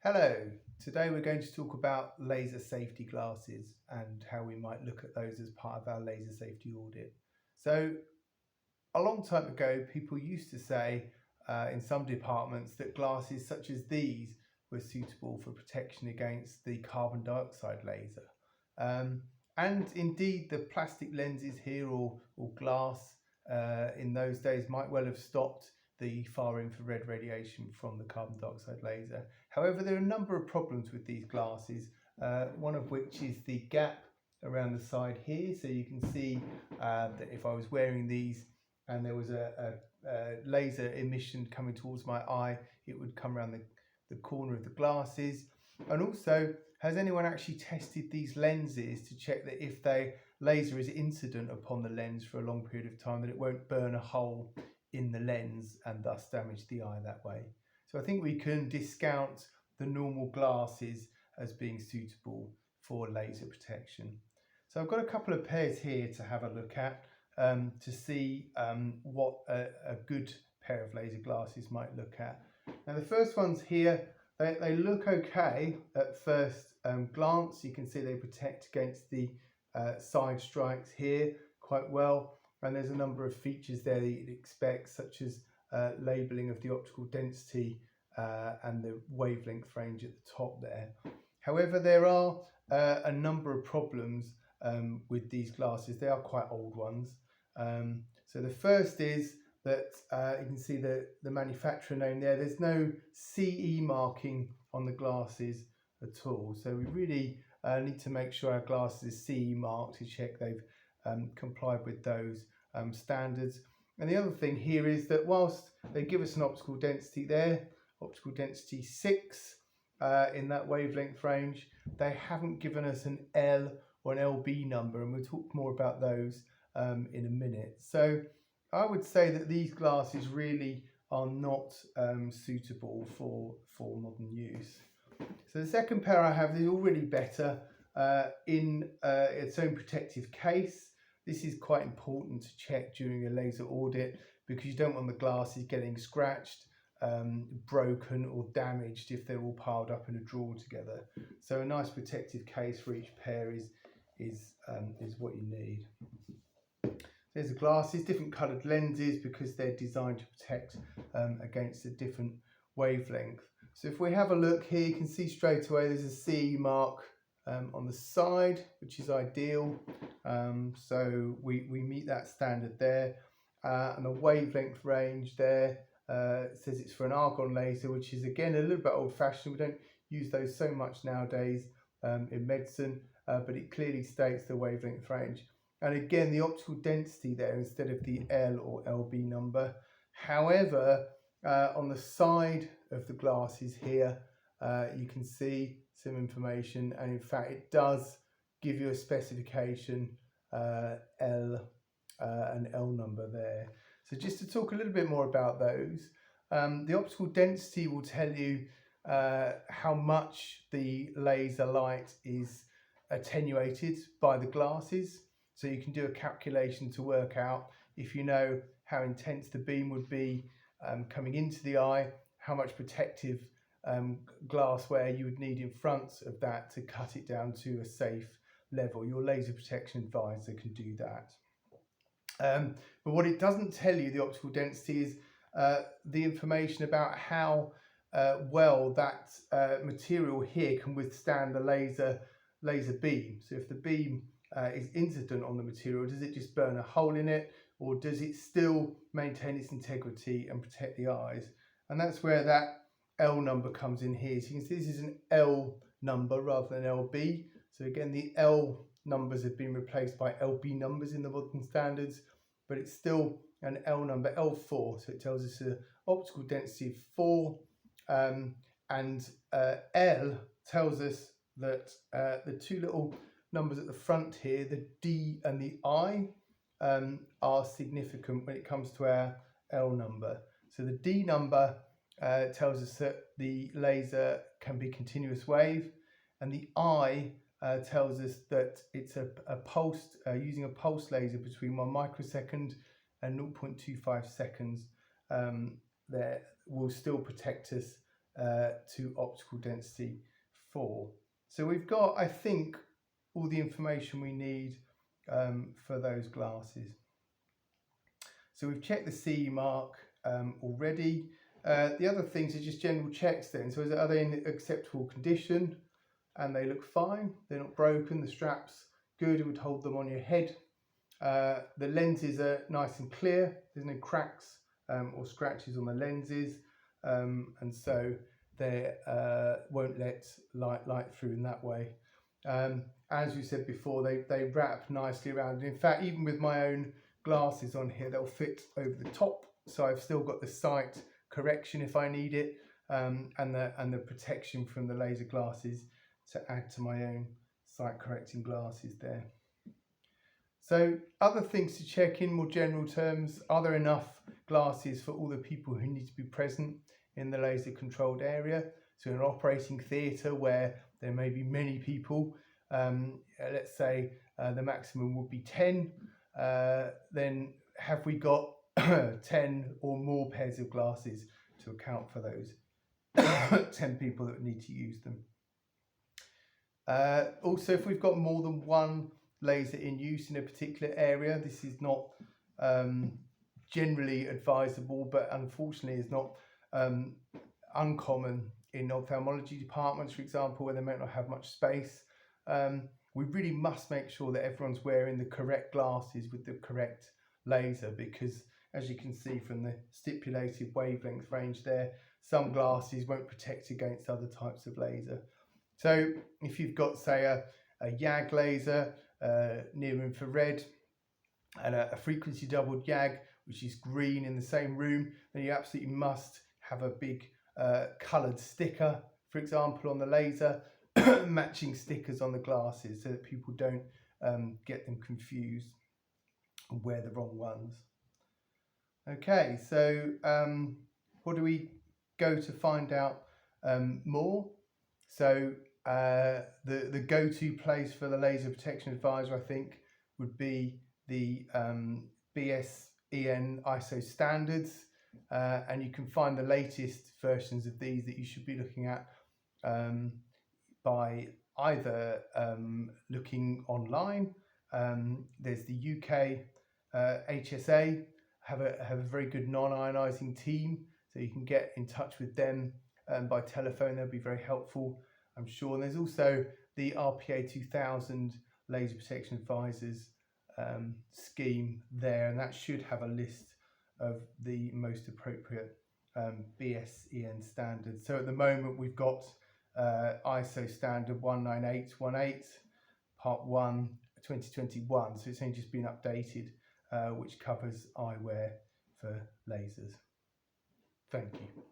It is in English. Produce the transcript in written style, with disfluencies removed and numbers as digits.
Hello, today we're going to talk about laser safety glasses and how we might look at those as part of our laser safety audit. So, a long time ago, people used to say in some departments that glasses such as these were suitable for protection against the carbon dioxide laser. Um, and indeed, the plastic lenses here or glass in those days might well have stopped the far infrared radiation from the carbon dioxide laser. However, there are a number of problems with these glasses, one of which is the gap around the side here. So you can see that if I was wearing these and there was a laser emission coming towards my eye, it would come around the corner of the glasses. And also, has anyone actually tested these lenses to check that if the laser is incident upon the lens for a long period of time, that it won't burn a hole in the lens and thus damage the eye that way? So I think we can discount the normal glasses as being suitable for laser protection. So I've got a couple of pairs here to have a look at to see what a good pair of laser glasses might look at. Now the first ones here, they look okay at first glance. You can see they protect against the side strikes here quite well, and there's a number of features there that you'd expect, such as labelling of the optical density and the wavelength range at the top there. However, there are a number of problems with these glasses. They are quite old ones. So the first is that you can see the manufacturer name there. There's no CE marking on the glasses at all. So we really need to make sure our glasses are CE marked to check they've complied with those standards. And the other thing here is that whilst they give us an optical density there, optical density 6 in that wavelength range, they haven't given us an L or an LB number, and we'll talk more about those in a minute. So I would say that these glasses really are not suitable for modern use. So the second pair I have is already better in its own protective case. This is quite important to check during a laser audit because you don't want the glasses getting scratched, broken or damaged if they're all piled up in a drawer together. So a nice protective case for each pair is what you need. There's the glasses, different coloured lenses because they're designed to protect against a different wavelength. So if we have a look here, you can see straight away there's a CE mark on the side, which is ideal. So we meet that standard there. And the wavelength range there says it's for an argon laser, which is again a little bit old-fashioned. We don't use those so much nowadays in medicine, but it clearly states the wavelength range. And again, the optical density there instead of the L or LB number. However, on the side of the glasses here, you can see some information, and in fact it does give you a specification L and L number there. So just to talk a little bit more about those, the optical density will tell you how much the laser light is attenuated by the glasses. So you can do a calculation to work out, if you know how intense the beam would be coming into the eye, how much protective glassware you would need in front of that to cut it down to a safe level. Your laser protection advisor can do that. But what it doesn't tell you, the optical density, is the information about how well that material here can withstand the laser beam. So if the beam is incident on the material, does it just burn a hole in it, or does it still maintain its integrity and protect the eyes? And that's where that L number comes in here. So you can see this is an L number rather than LB. So again, the L numbers have been replaced by LB numbers in the modern standards, but it's still an L number, L4. So it tells us an optical density of 4, and L tells us that the two little numbers at the front here, the D and the I, are significant when it comes to our L number. So the D number tells us that the laser can be continuous wave, and the I tells us that it's a pulse, using a pulse laser between 1 microsecond and 0.25 seconds, that will still protect us to optical density 4. So we've got, I think, all the information we need for those glasses. So we've checked the CE mark already. The other things are just general checks then. So are they in acceptable condition? And they look fine. They're not broken. The strap's good. It would hold them on your head. The lenses are nice and clear. There's no cracks or scratches on the lenses. And so they won't let light through in that way. As we said before, they wrap nicely around. In fact, even with my own glasses on here, they'll fit over the top. So I've still got the sight correction if I need it, and the protection from the laser glasses to add to my own sight correcting glasses there. So other things to check in more general terms: are there enough glasses for all the people who need to be present in the laser controlled area? So in an operating theatre where there may be many people, let's say the maximum would be 10, then have we got 10 or more pairs of glasses to account for those 10 people that need to use them? Also, if we've got more than one laser in use in a particular area, this is not generally advisable, but unfortunately is not uncommon in ophthalmology departments, for example, where they might not have much space. We really must make sure that everyone's wearing the correct glasses with the correct laser, because as you can see from the stipulated wavelength range there, some glasses won't protect against other types of laser. So if you've got, say, a YAG laser, near infrared, and a frequency doubled YAG, which is green in the same room, then you absolutely must have a big coloured sticker, for example, on the laser, matching stickers on the glasses so that people don't get them confused and wear the wrong ones. Okay, so what do we go to find out more? So the go-to place for the laser protection advisor, I think, would be the BSEN ISO standards, and you can find the latest versions of these that you should be looking at by either looking online. There's the UK HSA have a very good non-ionizing team, so you can get in touch with them by telephone. They'll be very helpful, I'm sure. And there's also the RPA 2000 Laser Protection Advisors scheme there, and that should have a list of the most appropriate BSEN standards. So at the moment we've got ISO standard 19818 part 1 2021, so it's only just been updated, which covers eyewear for lasers. Thank you.